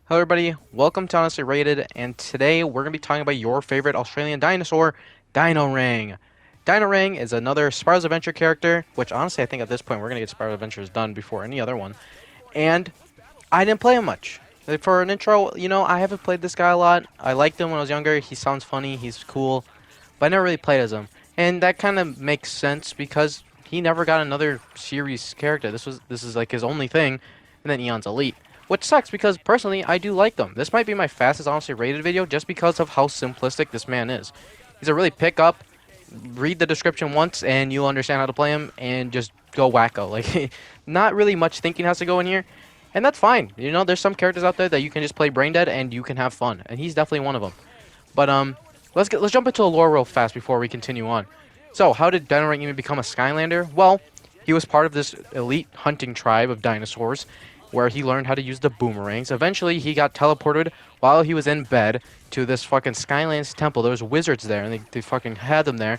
Hello everybody, welcome to Honestly Rated, and today we're going to be talking about your favorite Australian dinosaur, Dino-Rang. Dino-Rang is another Spyro's Adventure character, which honestly I think at this point we're going to get Spyro's Adventures done before any other one. And I didn't play him much. For an intro, I haven't played this guy a lot. I liked him when I was younger, he sounds funny, he's cool, but I never really played as him. And that kind of makes sense because he never got another series character. This is like his only thing, and then Eon's Elite. Which sucks because personally I do like them. This might be my fastest honestly rated video just because of how simplistic this man is. He's a really pick up, read the description once and you'll understand how to play him and just go wacko. Like not really much thinking has to go in here. And that's fine. There's some characters out there that you can just play brain dead and you can have fun. And he's definitely one of them. But let's jump into the lore real fast before we continue on. So, how did Dino-Rang even become a Skylander? Well, he was part of this elite hunting tribe of dinosaurs where he learned how to use the boomerangs. Eventually, he got teleported while he was in bed to this fucking Skylands temple. There was wizards there, and they fucking had them there.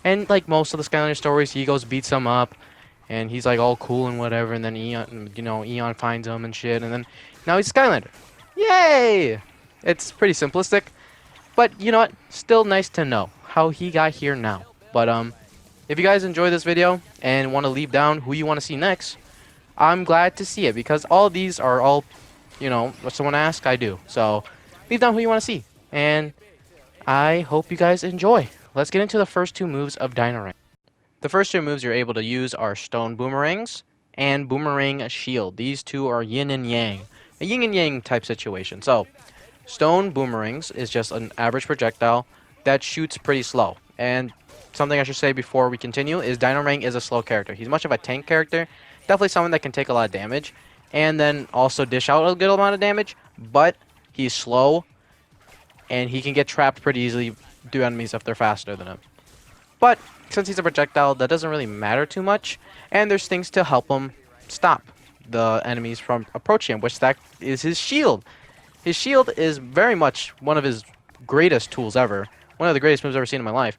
And like most of the Skylander stories, he goes beats them up, and he's like all cool and whatever. And then Eon finds him and shit, and then now he's Skylander. Yay! It's pretty simplistic, but you know what? Still nice to know how he got here now. But if you guys enjoy this video and want to leave down who you want to see next, I'm glad to see it because all these are all, what someone asks, I do. So leave down who you want to see. And I hope you guys enjoy. Let's get into the first two moves of Dino-Rang. The first two moves you're able to use are Stone Boomerangs and Boomerang Shield. These two are yin and yang. A yin and yang type situation. So Stone Boomerangs is just an average projectile that shoots pretty slow. And something I should say before we continue is Dino-Rang is a slow character. He's much of a tank character. Definitely someone that can take a lot of damage and then also dish out a good amount of damage, but he's slow and he can get trapped pretty easily through enemies if they're faster than him. But since he's a projectile, that doesn't really matter too much, and there's things to help him stop the enemies from approaching him, which that is his shield. His shield is very much one of his greatest tools ever, one of the greatest moves I've ever seen in my life.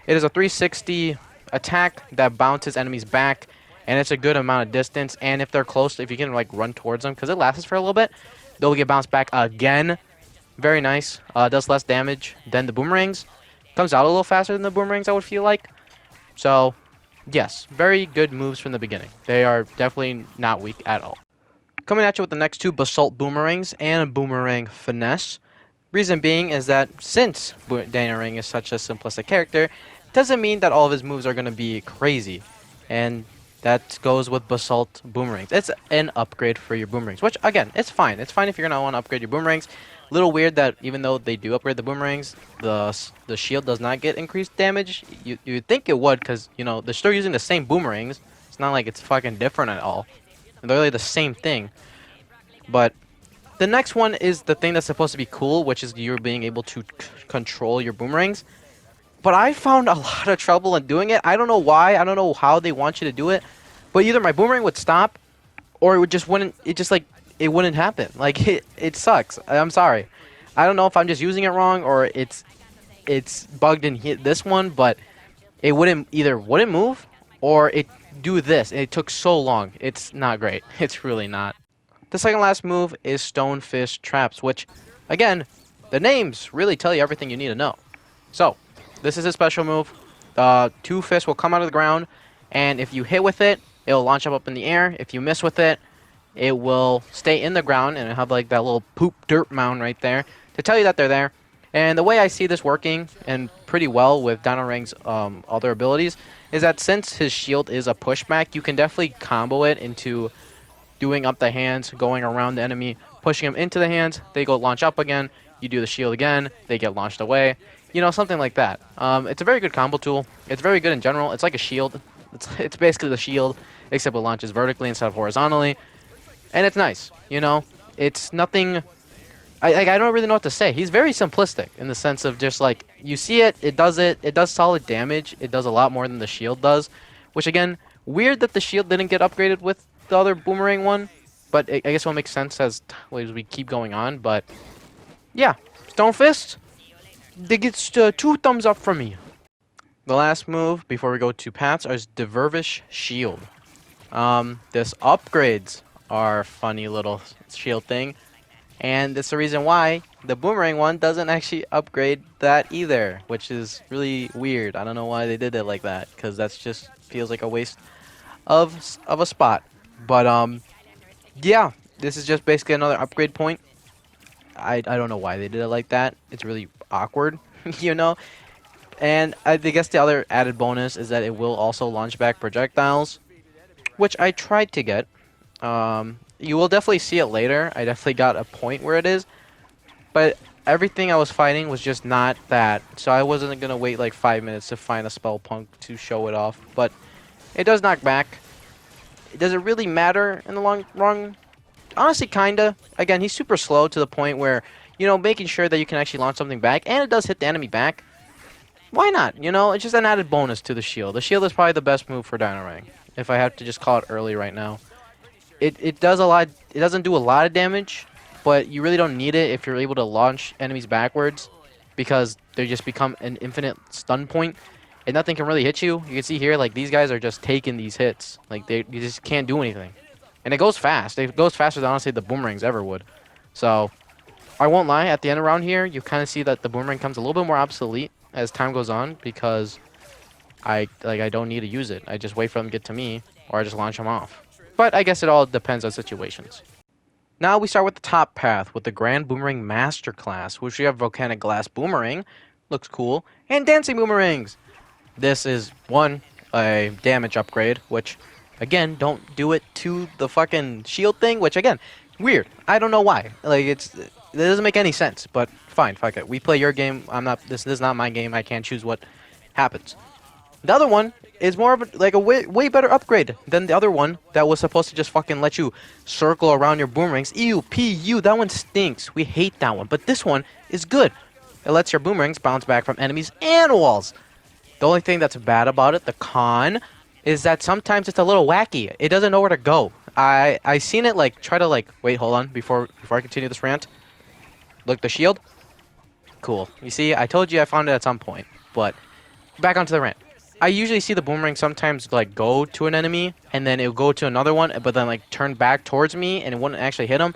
It is a 360 attack that bounces enemies back, and it's a good amount of distance, and if they're close, if you can like run towards them, because it lasts for a little bit, they'll get bounced back again. Very nice. Does less damage than the boomerangs. Comes out a little faster than the boomerangs, I would feel like. So, yes, very good moves from the beginning. They are definitely not weak at all. Coming at you with the next two Basalt Boomerangs and a Boomerang Finesse. Reason being is that since Dino-Rang is such a simplistic character, doesn't mean that all of his moves are going to be crazy. And that goes with Basalt Boomerangs. It's an upgrade for your boomerangs, which, again, it's fine. It's fine if you're going to want to upgrade your boomerangs. Little weird that even though they do upgrade the boomerangs, the shield does not get increased damage. You'd think it would because, they're still using the same boomerangs. It's not like it's fucking different at all. They're really the same thing. But the next one is the thing that's supposed to be cool, which is you're being able to control your boomerangs. But I found a lot of trouble in doing it. I don't know why. I don't know how they want you to do it. But either my boomerang would stop, or it wouldn't happen. Like it sucks. I'm sorry. I don't know if I'm just using it wrong or it's bugged in this one, but it wouldn't move or it do this. And it took so long. It's not great. It's really not. The second last move is Stonefist traps, which again, the names really tell you everything you need to know. So this is a special move. Two fists will come out of the ground, and if you hit with it, it'll launch up in the air. If you miss with it, it will stay in the ground, and it'll have like that little poop dirt mound right there to tell you that they're there. And the way I see this working, and pretty well with Dino-Rang's other abilities, is that since his shield is a pushback, you can definitely combo it into doing up the hands, going around the enemy, pushing them into the hands, they go launch up again, you do the shield again, they get launched away. Something like that. It's a very good combo tool. It's very good in general. It's like a shield. It's basically the shield, except it launches vertically instead of horizontally. And it's nice. It's nothing. I don't really know what to say. He's very simplistic in the sense of just like you see it, it does solid damage. It does a lot more than the shield does, which again, weird that the shield didn't get upgraded with the other boomerang one. But I guess it will make sense as we keep going on. But yeah, Stonefist. They get 2 thumbs up from me. The last move before we go to paths is the Verish Shield. This upgrades our funny little shield thing. And that's the reason why the Boomerang one doesn't actually upgrade that either, which is really weird. I don't know why they did it like that, because that's just feels like a waste of a spot. But yeah, this is just basically another upgrade point. I don't know why they did it like that. It's really awkward, you know. And I guess the other added bonus is that it will also launch back projectiles, which I tried to get. You will definitely see it later. I definitely got a point where it is, but everything I was fighting was just not that. So I wasn't gonna wait like 5 minutes to find a spell punk to show it off. But it does knock back. Does it really matter in the long run? Honestly, kinda. Again, he's super slow to the point where, you know, making sure that you can actually launch something back, and it does hit the enemy back. Why not? You know, it's just an added bonus to the shield. The shield is probably the best move for Dino-Rang, if I have to just call it early right now. It does a lot. It doesn't do a lot of damage, but you really don't need it if you're able to launch enemies backwards, because they just become an infinite stun point, and nothing can really hit you. You can see here, like, these guys are just taking these hits. Like, you just can't do anything. And it goes fast. It goes faster than, honestly, the Boomerangs ever would. So, I won't lie, at the end around here, you kind of see that the Boomerang becomes a little bit more obsolete as time goes on, because I don't need to use it. I just wait for them to get to me, or I just launch them off. But I guess it all depends on situations. Now we start with the top path with the Grand Boomerang Masterclass, which we have Volcanic Glass Boomerang, looks cool, and Dancing Boomerangs. This is a damage upgrade, which again, don't do it to the fucking shield thing, which again, weird. I don't know why. Like, it doesn't make any sense, but fine, fuck it. We play your game. This is not my game. I can't choose what happens. The other one is more of a way better upgrade than the other one that was supposed to just fucking let you circle around your boomerangs. Ew, PU, that one stinks. We hate that one. But this one is good. It lets your boomerangs bounce back from enemies and walls. The only thing that's bad about it, the con, is that sometimes it's a little wacky. It doesn't know where to go. I seen it try to wait, hold on, before I continue this rant. Look, the shield. Cool. You see, I told you I found it at some point. But back onto the rant. I usually see the boomerang sometimes go to an enemy and then it'll go to another one, but then turn back towards me and it wouldn't actually hit him.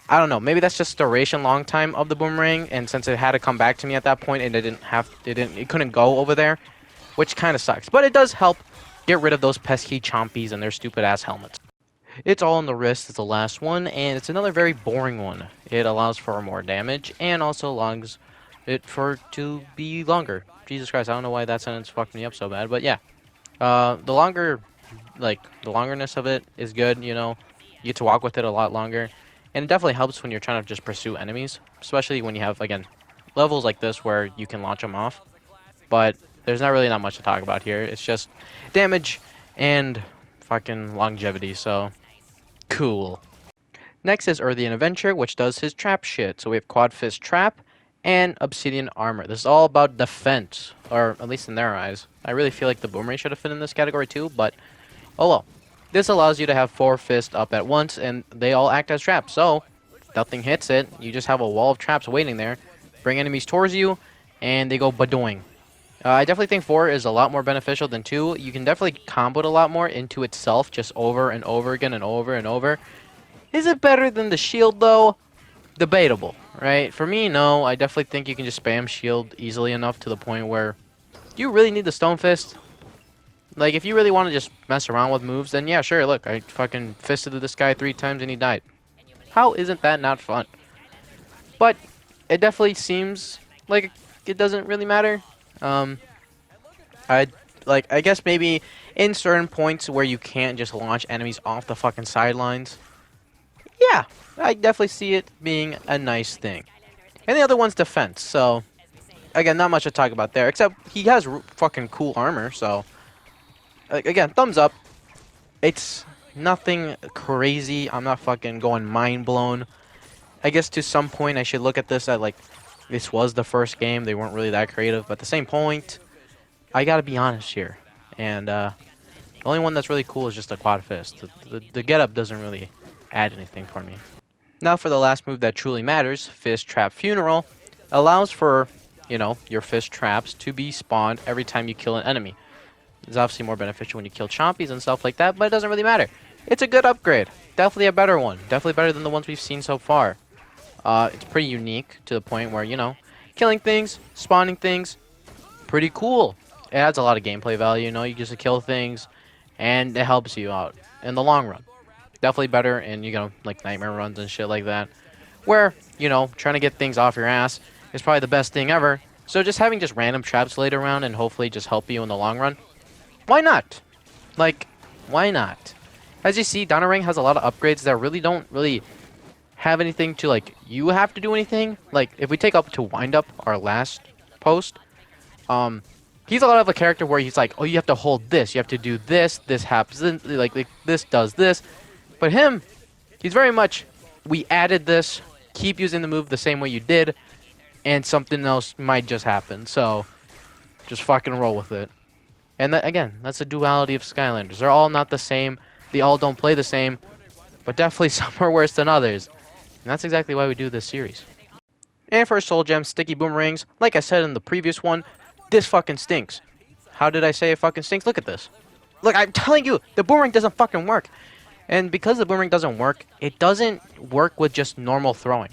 I don't know. Maybe that's just duration long time of the boomerang, and since it had to come back to me at that point and it couldn't go over there, which kind of sucks. But it does help get rid of those pesky chompies and their stupid ass helmets. It's all on the wrist is the last one, and it's another very boring one. It allows for more damage and also allows it to be longer. Jesus Christ, I don't know why that sentence fucked me up so bad, but yeah. The longerness of it is good, you know. You get to walk with it a lot longer. And it definitely helps when you're trying to just pursue enemies, especially when you have, again, levels like this where you can launch them off. But there's not much to talk about here. It's just damage and fucking longevity, so cool. Next is Earthian Adventure, which does his trap shit. So we have Quad Fist Trap and Obsidian Armor. This is all about defense, or at least in their eyes. I really feel like the Boomerang should have fit in this category too, but oh well. This allows you to have 4 fists up at once, and they all act as traps. So, if nothing hits it, you just have a wall of traps waiting there. Bring enemies towards you, and they go badoing. I definitely think 4 is a lot more beneficial than 2. You can definitely combo it a lot more into itself, just over and over again and over and over. Is it better than the shield, though? Debatable, right? For me, no. I definitely think you can just spam shield easily enough to the point where you really need the Stonefist. Like, if you really want to just mess around with moves, then yeah, sure, look, I fucking fisted this guy 3 times and he died. How isn't that not fun? But it definitely seems like it doesn't really matter. I guess maybe in certain points where you can't just launch enemies off the fucking sidelines. Yeah, I definitely see it being a nice thing. And the other one's defense, so again, not much to talk about there, except he has fucking cool armor, so again, thumbs up. It's nothing crazy. I'm not fucking going mind blown. I guess to some point I should look at this at this was the first game. They weren't really that creative. But at the same point, I gotta be honest here. And the only one that's really cool is just the Quad Fist. The getup doesn't really add anything for me. Now for the last move that truly matters, Fist Trap Funeral. Allows for, you know, your fist traps to be spawned every time you kill an enemy. It's obviously more beneficial when you kill chompies and stuff like that, but it doesn't really matter. It's a good upgrade. Definitely a better one. Definitely better than the ones we've seen so far. It's pretty unique to the point where, you know, killing things, spawning things, pretty cool. It adds a lot of gameplay value, you know, you just kill things, and it helps you out in the long run. Definitely better in, you know, like nightmare runs and shit like that, where, you know, trying to get things off your ass is probably the best thing ever. So just having just random traps laid around and hopefully just help you in the long run, why not? Like, why not? As you see, Dino-Rang has a lot of upgrades that really don't really have anything to, like, you have to do anything. Like, if we take up to wind up our last post, he's a lot of a character where he's like, oh, you have to hold this, you have to do this, this happens, like this does this. But him, he's very much, we added this, keep using the move the same way you did, and something else might just happen. So, just fucking roll with it. And that, again, that's the duality of Skylanders. They're all not the same, they all don't play the same, but definitely some are worse than others. And that's exactly why we do this series. And for Soul Gem Sticky Boomerangs, like I said in the previous one, this fucking stinks. How did I say it fucking stinks? Look at this. Look, I'm telling you, the boomerang doesn't fucking work. And because the boomerang doesn't work, it doesn't work with just normal throwing.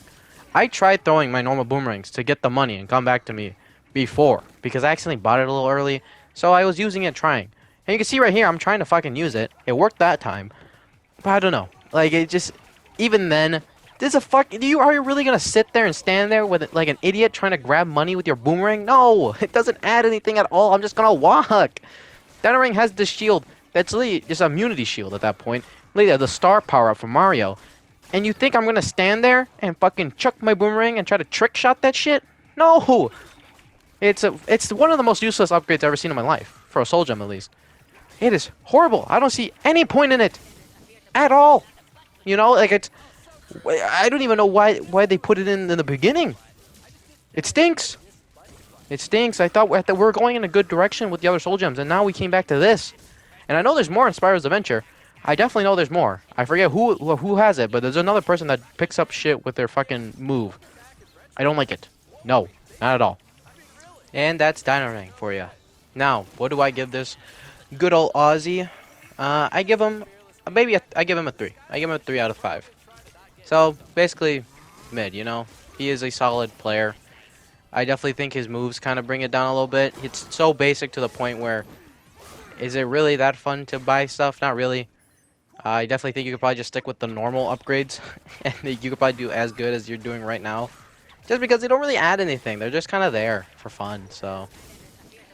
I tried throwing my normal boomerangs to get the money and come back to me before, because I accidentally bought it a little early, so I was using it trying. And you can see right here, I'm trying to fucking use it. It worked that time. But I don't know. Like, it just, even then, this is a fuck. Are you really gonna sit there and stand there with like an idiot trying to grab money with your boomerang? No, it doesn't add anything at all. I'm just gonna walk. Dino-Rang has this shield that's literally just an immunity shield at that point. Literally the star power up from Mario. And you think I'm gonna stand there and fucking chuck my boomerang and try to trick shot that shit? No. It's one of the most useless upgrades I've ever seen in my life, for a Soul Gem at least. It is horrible. I don't see any point in it at all. You know, like it's. I don't even know why they put it in the beginning. It stinks. It stinks. I thought we were going in a good direction with the other Soul Gems, and now we came back to this. And I know there's more in Spyro's Adventure. I definitely know there's more. I forget who has it, but there's another person that picks up shit with their fucking move. I don't like it. No, not at all. And that's Dino-Rang for you. Now, what do I give this good old Aussie? I give him I give him a 3. I give him a 3 out of 5. So, basically, mid, you know? He is a solid player. I definitely think his moves kind of bring it down a little bit. It's so basic to the point where, is it really that fun to buy stuff? Not really. I definitely think you could probably just stick with the normal upgrades, and you could probably do as good as you're doing right now. Just because they don't really add anything. They're just kind of there for fun, so...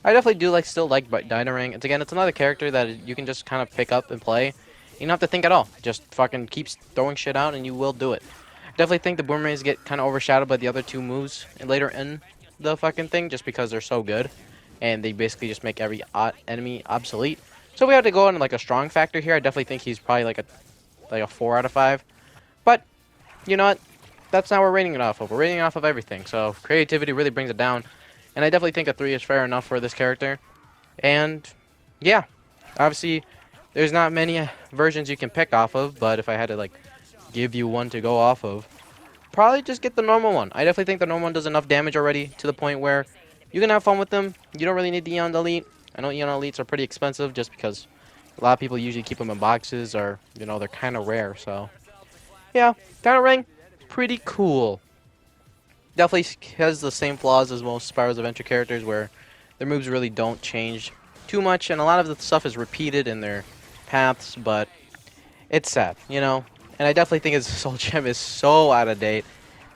I definitely do still like Dino-Rang. It's another character that you can just kind of pick up and play. You don't have to think at all. Just fucking keeps throwing shit out and you will do it. Definitely think the boomerangs get kind of overshadowed by the other two moves later in the fucking thing just because they're so good. And they basically just make every enemy obsolete. So we have to go on like a strong factor here. I definitely think he's probably like a 4 out of 5. But, you know what? That's not what we're rating it off of. We're rating it off of everything. So creativity really brings it down. And I definitely think a 3 is fair enough for this character. And, yeah. Obviously... there's not many versions you can pick off of, but if I had to, give you one to go off of, probably just get the normal one. I definitely think the normal one does enough damage already to the point where you can have fun with them. You don't really need the Eon Elite. I know Eon Elites are pretty expensive just because a lot of people usually keep them in boxes or, you know, they're kind of rare, so. Yeah, Dino-Rang, pretty cool. Definitely has the same flaws as most Spyro's Adventure characters where their moves really don't change too much, and a lot of the stuff is repeated in their paths, but it's sad, you know. And I definitely think his Soul Gem is so out of date,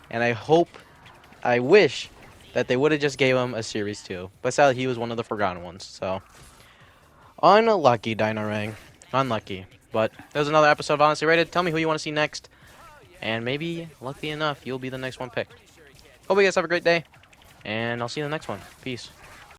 and I wish that they would have just gave him a Series 2. But sadly, he was one of the forgotten ones, so. Unlucky, Dino-Rang. Unlucky. But there's another episode of Honestly Rated. Tell me who you want to see next, and maybe, lucky enough, you'll be the next one picked. Hope you guys have a great day, and I'll see you in the next one. Peace.